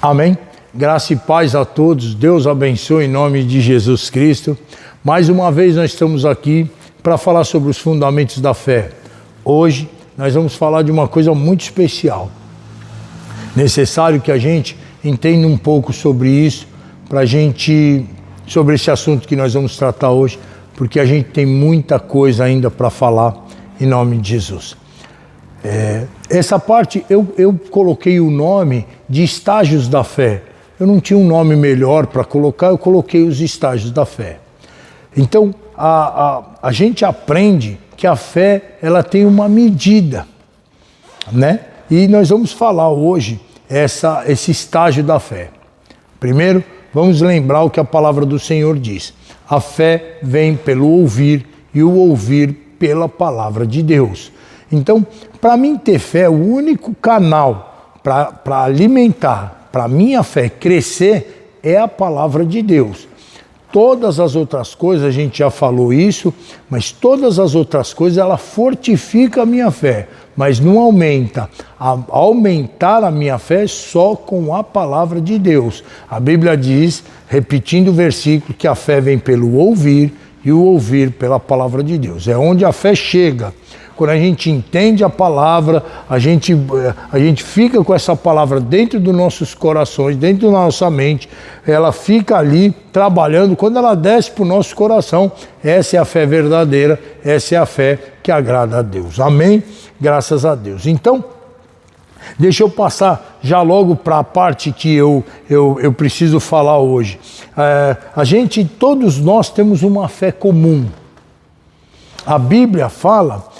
Amém? Graça e paz a todos, Deus abençoe em nome de Jesus Cristo. Mais uma vez nós estamos aqui para falar sobre os fundamentos da fé. Hoje nós vamos falar de uma coisa muito especial. Necessário que a gente entenda um pouco sobre isso, sobre esse assunto que nós vamos tratar hoje, porque a gente tem muita coisa ainda para falar em nome de Jesus. Essa parte eu coloquei o nome de estágios da fé. Eu não tinha um nome melhor para colocar, eu coloquei os estágios da fé. Então, a gente aprende que a fé ela tem uma medida, né? E nós vamos falar hoje esse estágio da fé. Primeiro, vamos lembrar o que a palavra do Senhor diz. A fé vem pelo ouvir e o ouvir pela palavra de Deus. Então, para mim ter fé, o único canal para alimentar, para minha fé crescer, é a palavra de Deus. Todas as outras coisas, a gente já falou isso, mas todas as outras coisas, ela fortifica a minha fé, mas não aumenta. Aumentar a minha fé só com a palavra de Deus. A Bíblia diz, repetindo o versículo, que a fé vem pelo ouvir e o ouvir pela palavra de Deus. É onde a fé chega. Quando a gente entende a palavra, a gente fica com essa palavra dentro dos nossos corações, dentro da nossa mente, ela fica ali trabalhando. Quando ela desce para o nosso coração, essa é a fé verdadeira, essa é a fé que agrada a Deus. Amém? Graças a Deus. Então, deixa eu passar já logo para a parte que eu preciso falar hoje. Todos nós temos uma fé comum. A Bíblia fala,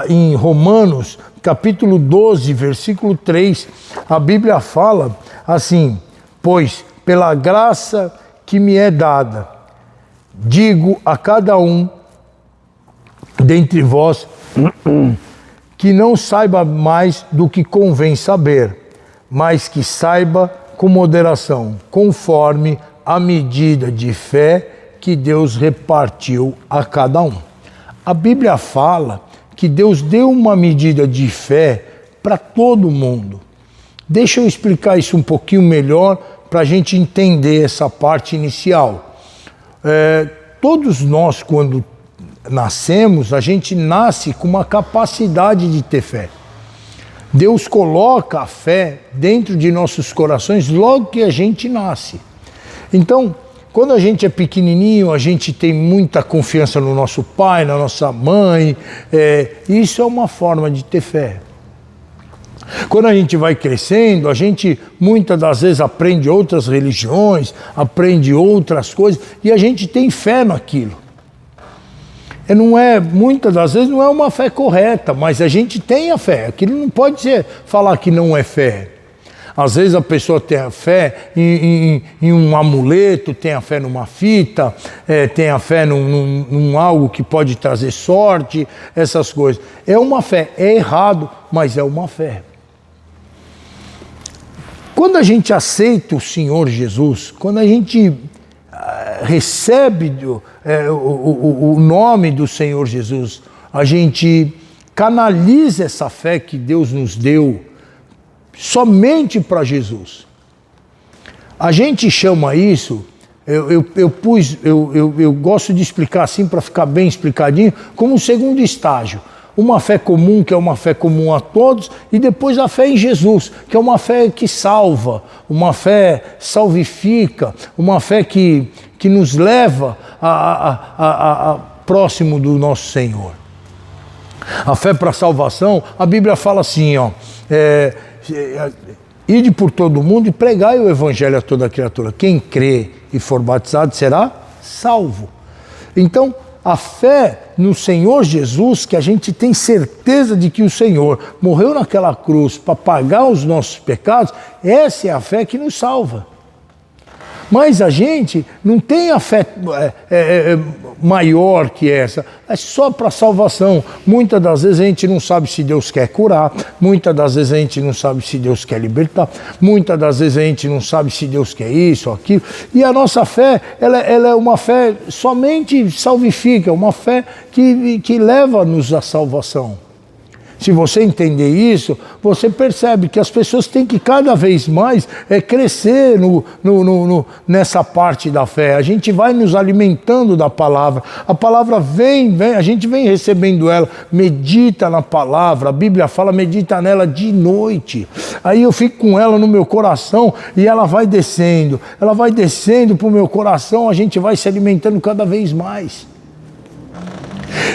em Romanos, capítulo 12, versículo 3, a Bíblia fala assim: pois pela graça que me é dada, digo a cada um dentre vós que não saiba mais do que convém saber, mas que saiba com moderação, conforme a medida de fé que Deus repartiu a cada um. A Bíblia fala que Deus deu uma medida de fé para todo mundo. Deixa eu explicar isso um pouquinho melhor para a gente entender essa parte inicial. Todos nós, quando nascemos, a gente nasce com uma capacidade de ter fé. Deus coloca a fé dentro de nossos corações logo que a gente nasce. Então, quando a gente é pequenininho, a gente tem muita confiança no nosso pai, na nossa mãe. Isso é uma forma de ter fé. Quando a gente vai crescendo, a gente muitas das vezes aprende outras religiões, aprende outras coisas e a gente tem fé naquilo. Muitas das vezes não é uma fé correta, mas a gente tem a fé. Aquilo não pode falar que não é fé. Às vezes a pessoa tem a fé em um amuleto, tem a fé numa fita, tem a fé num algo que pode trazer sorte, essas coisas. É uma fé, é errado, mas é uma fé. Quando a gente aceita o Senhor Jesus, quando a gente recebe o nome do Senhor Jesus, a gente canaliza essa fé que Deus nos deu somente para Jesus. A gente chama isso, eu gosto de explicar assim para ficar bem explicadinho, como um segundo estágio. Uma fé comum, que é uma fé comum a todos, e depois a fé em Jesus, que é uma fé que salva, uma fé salvifica, uma fé que nos leva a próximo do nosso Senhor. A fé para a salvação, a Bíblia fala assim, ide por todo mundo e pregai o evangelho a toda criatura. Quem crê e for batizado será salvo. Então, a fé no Senhor Jesus, que a gente tem certeza de que o Senhor morreu naquela cruz para pagar os nossos pecados, essa é a fé que nos salva. Mas a gente não tem a fé maior que essa, é só para salvação. Muitas das vezes a gente não sabe se Deus quer curar, muitas das vezes a gente não sabe se Deus quer libertar, muitas das vezes a gente não sabe se Deus quer isso ou aquilo. E a nossa fé, ela é uma fé somente salvífica, uma fé que leva-nos à salvação. Se você entender isso, você percebe que as pessoas têm que cada vez mais crescer nessa parte da fé. A gente vai nos alimentando da palavra. A palavra vem, a gente vem recebendo ela, medita na palavra. A Bíblia fala, medita nela de noite. Aí eu fico com ela no meu coração e ela vai descendo para o meu coração, a gente vai se alimentando cada vez mais.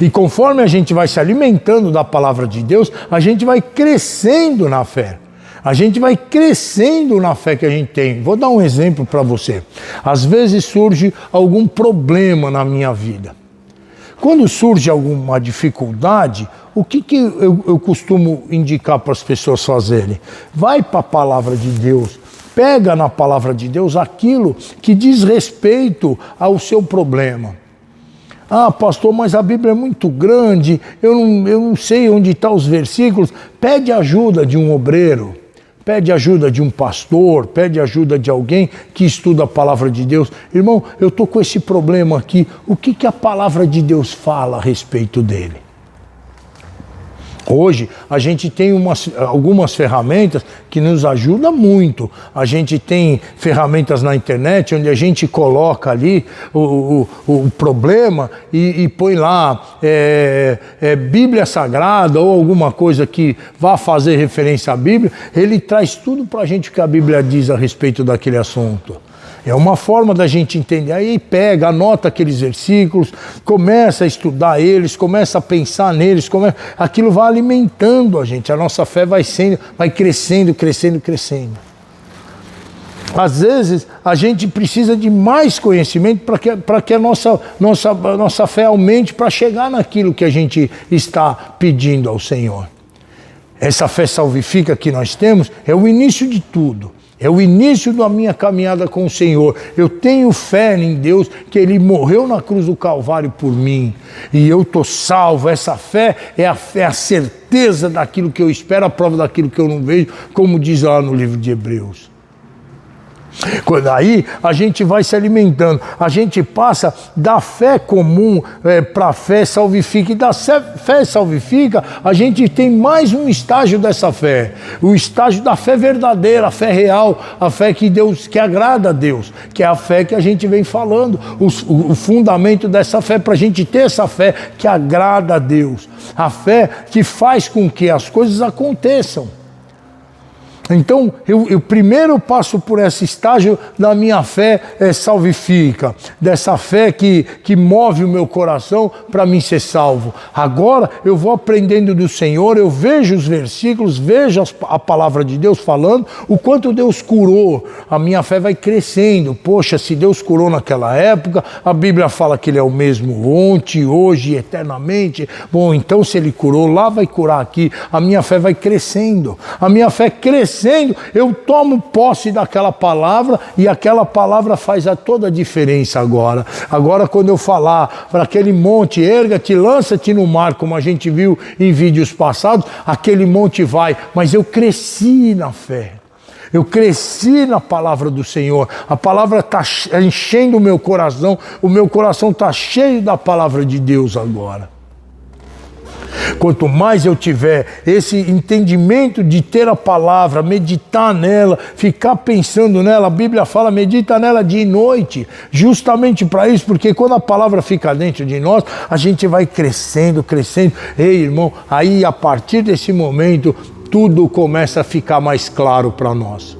E conforme a gente vai se alimentando da palavra de Deus, a gente vai crescendo na fé. A gente vai crescendo na fé que a gente tem. Vou dar um exemplo para você. Às vezes surge algum problema na minha vida. Quando surge alguma dificuldade, o que eu costumo indicar para as pessoas fazerem? Vai para a palavra de Deus. Pega na palavra de Deus aquilo que diz respeito ao seu problema. Ah, pastor, mas a Bíblia é muito grande, eu não sei onde estão os versículos. Pede ajuda de um obreiro, pede ajuda de um pastor, pede ajuda de alguém que estuda a palavra de Deus. Irmão, eu estou com esse problema aqui, o que a palavra de Deus fala a respeito dele? Hoje, a gente tem algumas ferramentas que nos ajudam muito. A gente tem ferramentas na internet onde a gente coloca ali o problema e põe lá Bíblia Sagrada ou alguma coisa que vá fazer referência à Bíblia. Ele traz tudo para a gente o que a Bíblia diz a respeito daquele assunto. É uma forma da gente entender. Aí pega, anota aqueles versículos, começa a estudar eles, começa a pensar neles, aquilo vai alimentando a gente. A nossa fé vai crescendo, crescendo, crescendo. Às vezes, a gente precisa de mais conhecimento para que a nossa fé aumente, para chegar naquilo que a gente está pedindo ao Senhor. Essa fé salvífica que nós temos é o início de tudo. É o início da minha caminhada com o Senhor. Eu tenho fé em Deus, que Ele morreu na cruz do Calvário por mim. E eu estou salvo. Essa fé é a certeza daquilo que eu espero, a prova daquilo que eu não vejo, como diz lá no livro de Hebreus. Quando aí a gente vai se alimentando, a gente passa da fé comum para a fé salvífica, e da fé salvífica a gente tem mais um estágio dessa fé, o estágio da fé verdadeira, a fé real, a fé que agrada a Deus, que é a fé que a gente vem falando, o fundamento dessa fé, para a gente ter essa fé que agrada a Deus, a fé que faz com que as coisas aconteçam. Então, eu primeiro passo por esse estágio da minha fé salvífica, dessa fé que move o meu coração para mim ser salvo. Agora, eu vou aprendendo do Senhor, eu vejo os versículos, vejo a palavra de Deus falando, o quanto Deus curou, a minha fé vai crescendo. Poxa, se Deus curou naquela época, a Bíblia fala que Ele é o mesmo ontem, hoje e eternamente. Bom, então se Ele curou, lá vai curar aqui. A minha fé vai crescendo, a minha fé crescendo, eu tomo posse daquela palavra e aquela palavra faz toda a diferença agora. Agora, quando eu falar para aquele monte, erga-te, lança-te no mar, como a gente viu em vídeos passados, aquele monte vai, mas eu cresci na fé. Eu cresci na palavra do Senhor, a palavra está enchendo o meu coração está cheio da palavra de Deus agora. Quanto mais eu tiver esse entendimento de ter a palavra, meditar nela, ficar pensando nela, a Bíblia fala, medita nela dia e noite, justamente para isso, porque quando a palavra fica dentro de nós, a gente vai crescendo, crescendo. Ei, irmão, aí a partir desse momento, tudo começa a ficar mais claro para nós.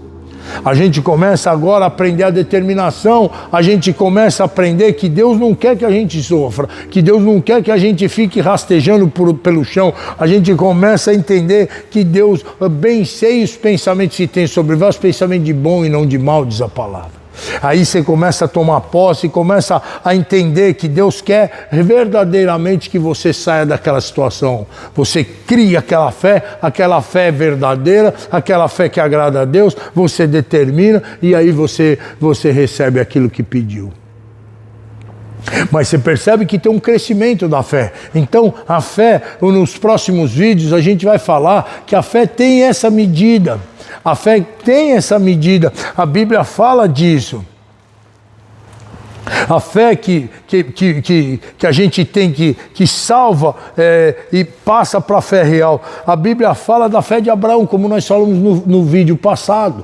A gente começa agora a aprender a determinação, a gente começa a aprender que Deus não quer que a gente sofra, que Deus não quer que a gente fique rastejando pelo chão. A gente começa a entender que Deus bem sei os pensamentos que tem sobre vós, pensamentos de bom e não de mal, diz a palavra. Aí você começa a tomar posse, começa a entender que Deus quer verdadeiramente que você saia daquela situação. Você cria aquela fé é verdadeira, aquela fé que agrada a Deus, você determina e aí você recebe aquilo que pediu. Mas você percebe que tem um crescimento da fé. Então, a fé, nos próximos vídeos, a gente vai falar que a fé tem essa medida. A fé tem essa medida. A Bíblia fala disso. A fé que a gente tem que salva e passa para a fé real. A Bíblia fala da fé de Abraão, como nós falamos no vídeo passado.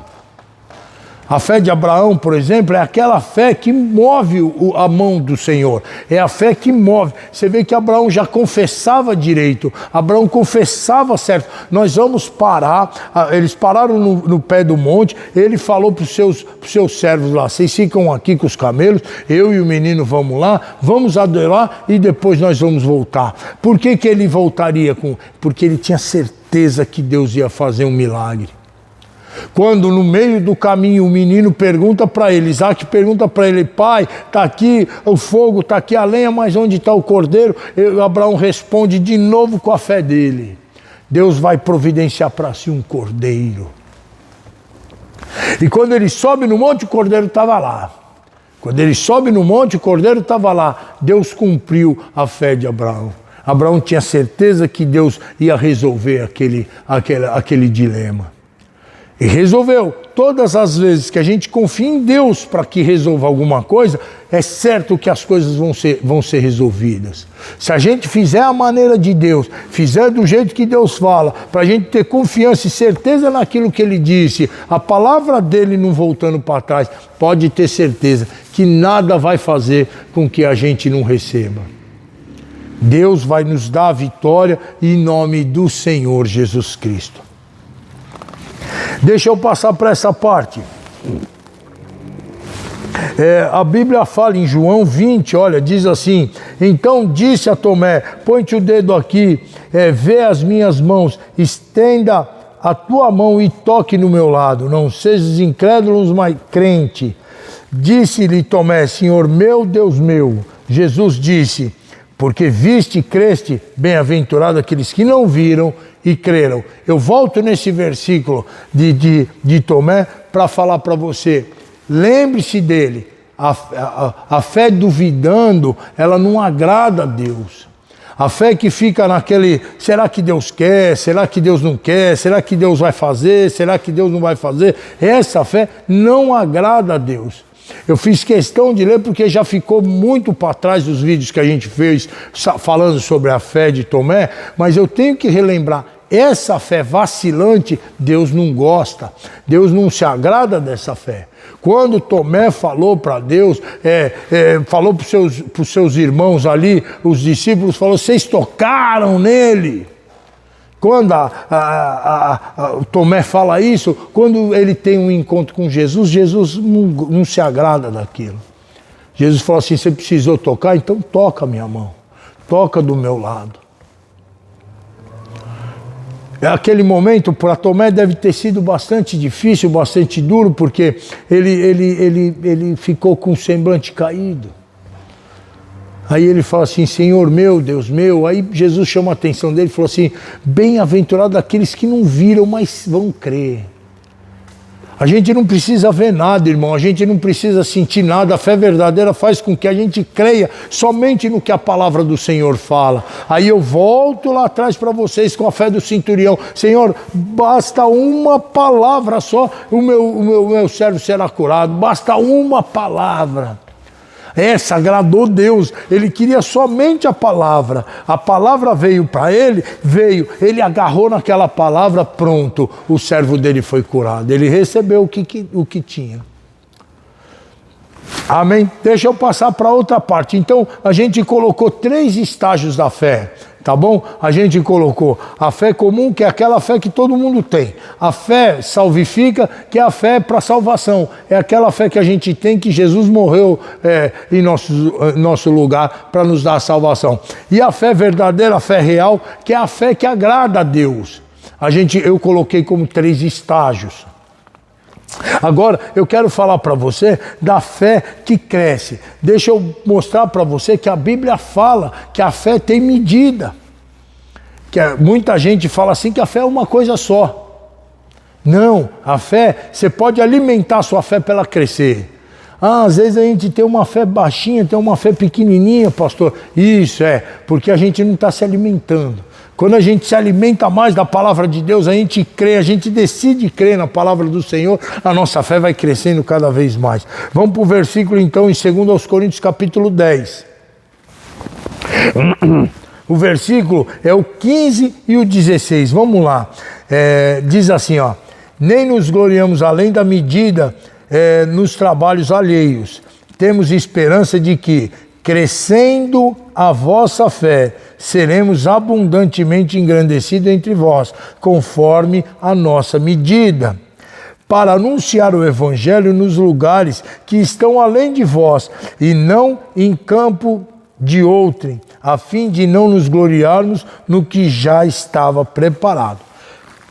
A fé de Abraão, por exemplo, é aquela fé que move a mão do Senhor. É a fé que move. Você vê que Abraão já confessava direito. Abraão confessava certo. Nós vamos parar. Eles pararam no pé do monte. Ele falou para os seus servos lá: vocês ficam aqui com os camelos, eu e o menino vamos lá, vamos adorar e depois nós vamos voltar. Por que ele voltaria? Porque ele tinha certeza que Deus ia fazer um milagre. Quando no meio do caminho o menino pergunta para ele, Isaac pergunta para ele: pai, está aqui o fogo, está aqui a lenha, mas onde está o cordeiro? Abraão responde de novo com a fé dele: Deus vai providenciar para si um cordeiro. E quando ele sobe no monte, o cordeiro estava lá. Quando ele sobe no monte, o cordeiro estava lá. Deus cumpriu a fé de Abraão. Abraão tinha certeza que Deus ia resolver aquele dilema. E resolveu. Todas as vezes que a gente confia em Deus para que resolva alguma coisa, é certo que as coisas vão ser resolvidas. Se a gente fizer a maneira de Deus, fizer do jeito que Deus fala, para a gente ter confiança e certeza naquilo que Ele disse, a palavra dEle não voltando para trás, pode ter certeza que nada vai fazer com que a gente não receba. Deus vai nos dar a vitória em nome do Senhor Jesus Cristo. Deixa eu passar para essa parte. A Bíblia fala em João 20, olha, diz assim: então disse a Tomé: põe-te o dedo aqui, vê as minhas mãos, estenda a tua mão e toque no meu lado, não sejas incrédulos, mas crente. Disse-lhe Tomé: Senhor meu, Deus meu. Jesus disse: porque viste e creste, bem-aventurado aqueles que não viram e creram. Eu volto nesse versículo de Tomé para falar para você. Lembre-se dele. A fé duvidando, ela não agrada a Deus. A fé que fica naquele: será que Deus quer? Será que Deus não quer? Será que Deus vai fazer? Será que Deus não vai fazer? Essa fé não agrada a Deus. Eu fiz questão de ler porque já ficou muito para trás os vídeos que a gente fez falando sobre a fé de Tomé, mas eu tenho que relembrar: essa fé vacilante, Deus não gosta, Deus não se agrada dessa fé. Quando Tomé falou para Deus, falou para os seus irmãos ali, os discípulos, falou: vocês tocaram nele. Quando Tomé fala isso, quando ele tem um encontro com Jesus, Jesus não se agrada daquilo. Jesus falou assim: você precisou tocar? Então toca a minha mão, toca do meu lado. Aquele momento para Tomé deve ter sido bastante difícil, bastante duro, porque ele ficou com o semblante caído. Aí ele fala assim: Senhor meu, Deus meu. Aí Jesus chama a atenção dele e falou assim: bem-aventurado aqueles que não viram, mas vão crer. A gente não precisa ver nada, irmão, a gente não precisa sentir nada. A fé verdadeira faz com que a gente creia somente no que a palavra do Senhor fala. Aí eu volto lá atrás para vocês com a fé do centurião: Senhor, basta uma palavra só, o meu servo será curado. Basta uma palavra. Essa agradou Deus. Ele queria somente a palavra veio para ele, ele agarrou naquela palavra, pronto, o servo dele foi curado, ele recebeu o que tinha. Amém? Deixa eu passar para outra parte. Então a gente colocou 3 estágios da fé, tá bom? A gente colocou a fé comum, que é aquela fé que todo mundo tem. A fé salvífica, que é a fé para salvação. É aquela fé que a gente tem, que Jesus morreu em nosso lugar para nos dar a salvação. E a fé verdadeira, a fé real, que é a fé que agrada a Deus. Eu coloquei como 3 estágios. Agora, eu quero falar para você da fé que cresce. Deixa eu mostrar para você que a Bíblia fala que a fé tem medida. Muita gente fala assim que a fé é uma coisa só. Não, a fé, você pode alimentar a sua fé para ela crescer. Às vezes a gente tem uma fé baixinha, tem uma fé pequenininha, pastor. Isso porque a gente não está se alimentando. Quando a gente se alimenta mais da palavra de Deus, a gente crê, a gente decide crer na palavra do Senhor, a nossa fé vai crescendo cada vez mais. Vamos para o versículo então em 2 Coríntios capítulo 10. O versículo é o 15 e o 16. Vamos lá. Diz assim, ó: nem nos gloriamos além da medida nos trabalhos alheios. Temos esperança de que, crescendo a vossa fé, seremos abundantemente engrandecidos entre vós, conforme a nossa medida, para anunciar o Evangelho nos lugares que estão além de vós, e não em campo de outrem, a fim de não nos gloriarmos no que já estava preparado.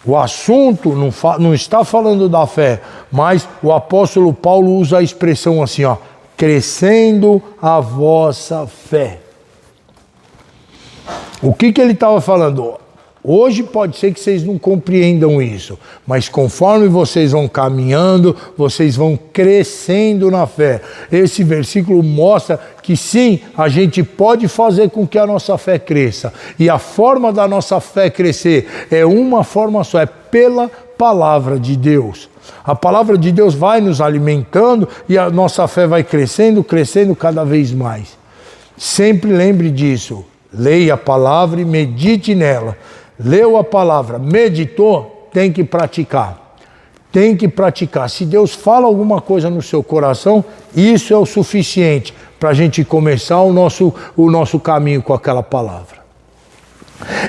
O assunto não está falando da fé, mas o apóstolo Paulo usa a expressão assim, ó: crescendo a vossa fé. O que ele estava falando? Hoje pode ser que vocês não compreendam isso, mas conforme vocês vão caminhando, vocês vão crescendo na fé. Esse versículo mostra que sim, a gente pode fazer com que a nossa fé cresça. E a forma da nossa fé crescer é uma forma só, é pela palavra de Deus. A palavra de Deus vai nos alimentando e a nossa fé vai crescendo, crescendo cada vez mais. Sempre lembre disso. Leia a palavra e medite nela. Leu a palavra, meditou, tem que praticar. Tem que praticar. Se Deus fala alguma coisa no seu coração, isso é o suficiente para a gente começar o nosso caminho com aquela palavra.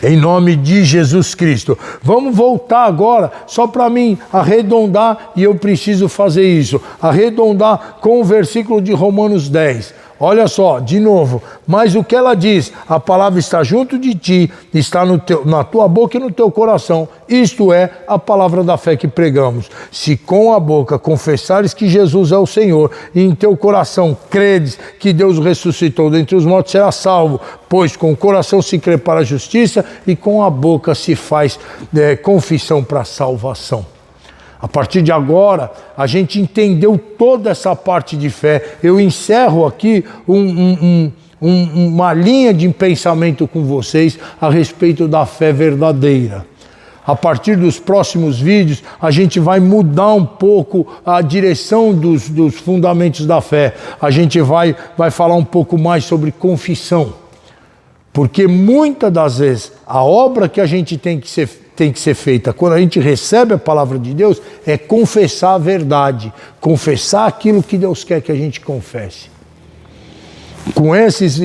Em nome de Jesus Cristo. Vamos voltar agora, só para mim arredondar, e eu preciso fazer isso. Arredondar com o versículo de Romanos 10. Olha só, de novo, mas o que ela diz, a palavra está junto de ti, está na tua boca e no teu coração, isto é a palavra da fé que pregamos. Se com a boca confessares que Jesus é o Senhor, e em teu coração credes que Deus o ressuscitou dentre os mortos, serás salvo, pois com o coração se crê para a justiça, e com a boca se faz confissão para a salvação. A partir de agora, a gente entendeu toda essa parte de fé. Eu encerro aqui uma linha de pensamento com vocês a respeito da fé verdadeira. A partir dos próximos vídeos, a gente vai mudar um pouco a direção dos fundamentos da fé. A gente vai falar um pouco mais sobre confissão. Porque muitas das vezes, a obra que a gente tem que ser feita quando a gente recebe a palavra de Deus é confessar a verdade, confessar aquilo que Deus quer que a gente confesse. Com esses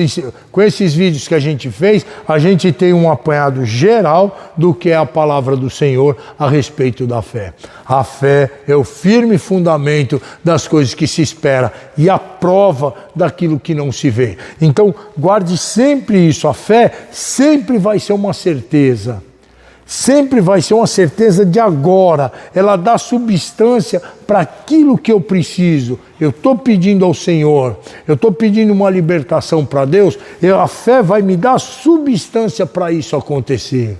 vídeos que a gente fez, a gente tem um apanhado geral do que é a palavra do Senhor a respeito da fé. A fé é o firme fundamento das coisas que se espera e a prova daquilo que não se vê. Então, guarde sempre isso. A fé sempre vai ser uma certeza. Sempre vai ser uma certeza de agora. Ela dá substância para aquilo que eu preciso. Eu estou pedindo ao Senhor, eu estou pedindo uma libertação para Deus, a fé vai me dar substância para isso acontecer.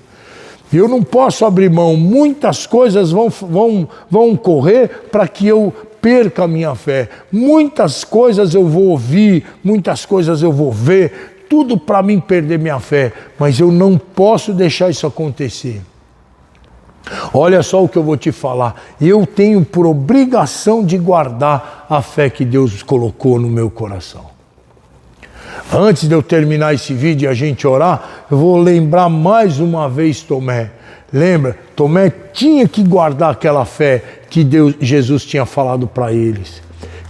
Eu não posso abrir mão. Muitas coisas vão ocorrer para que eu perca a minha fé. Muitas coisas eu vou ouvir, muitas coisas eu vou ver, tudo para mim perder minha fé, mas eu não posso deixar isso acontecer. Olha só o que eu vou te falar. Eu tenho por obrigação de guardar a fé que Deus colocou no meu coração. Antes de eu terminar esse vídeo e a gente orar, eu vou lembrar mais uma vez Tomé. Lembra? Tomé tinha que guardar aquela fé que Jesus tinha falado para eles.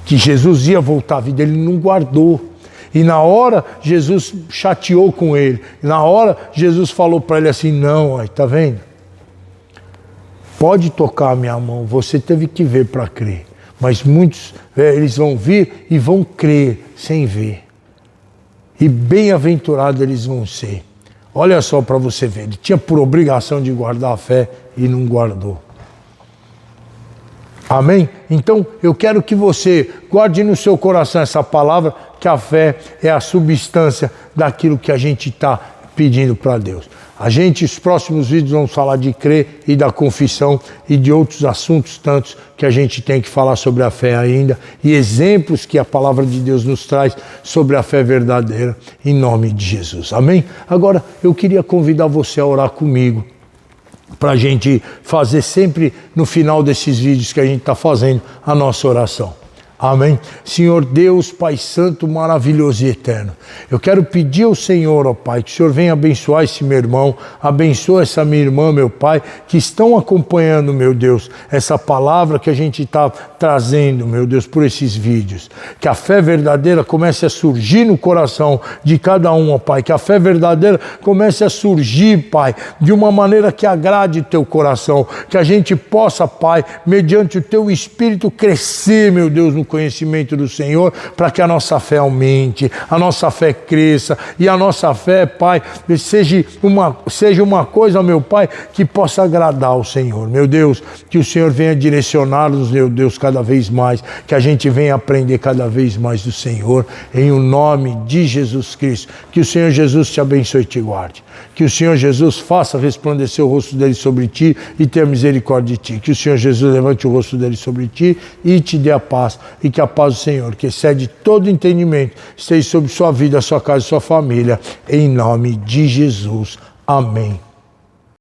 Que Jesus ia voltar à vida, ele não guardou. E na hora, Jesus chateou com ele. Na hora, Jesus falou para ele assim, não, tá vendo? Pode tocar a minha mão, você teve que ver para crer. Mas muitos, eles vão vir e vão crer sem ver. E bem-aventurados eles vão ser. Olha só para você ver, ele tinha por obrigação de guardar a fé e não guardou. Amém? Então, eu quero que você guarde no seu coração essa palavra, que a fé é a substância daquilo que a gente está pedindo para Deus. Os próximos vídeos vamos falar de crer e da confissão e de outros assuntos tantos que a gente tem que falar sobre a fé ainda e exemplos que a palavra de Deus nos traz sobre a fé verdadeira, em nome de Jesus. Amém? Agora, eu queria convidar você a orar comigo, para a gente fazer sempre no final desses vídeos que a gente está fazendo a nossa oração. Amém? Senhor Deus, Pai Santo, maravilhoso e eterno, eu quero pedir ao Senhor, ó Pai, que o Senhor venha abençoar esse meu irmão, abençoa essa minha irmã, meu Pai, que estão acompanhando, meu Deus, essa palavra que a gente está trazendo, meu Deus, por esses vídeos. Que a fé verdadeira comece a surgir no coração de cada um, ó Pai, que a fé verdadeira comece a surgir, Pai, de uma maneira que agrade o teu coração, que a gente possa, Pai, mediante o teu Espírito, crescer, meu Deus, no conhecimento do Senhor, para que a nossa fé aumente, a nossa fé cresça e a nossa fé, Pai, seja uma coisa, meu Pai, que possa agradar ao Senhor. Meu Deus, que o Senhor venha direcioná-los, meu Deus, cada vez mais, que a gente venha aprender cada vez mais do Senhor, em o nome de Jesus Cristo. Que o Senhor Jesus te abençoe e te guarde. Que o Senhor Jesus faça resplandecer o rosto dele sobre ti e tenha misericórdia de ti. Que o Senhor Jesus levante o rosto dele sobre ti e te dê a paz. E que a paz do Senhor, que excede todo entendimento, esteja sobre sua vida, sua casa e sua família. Em nome de Jesus. Amém.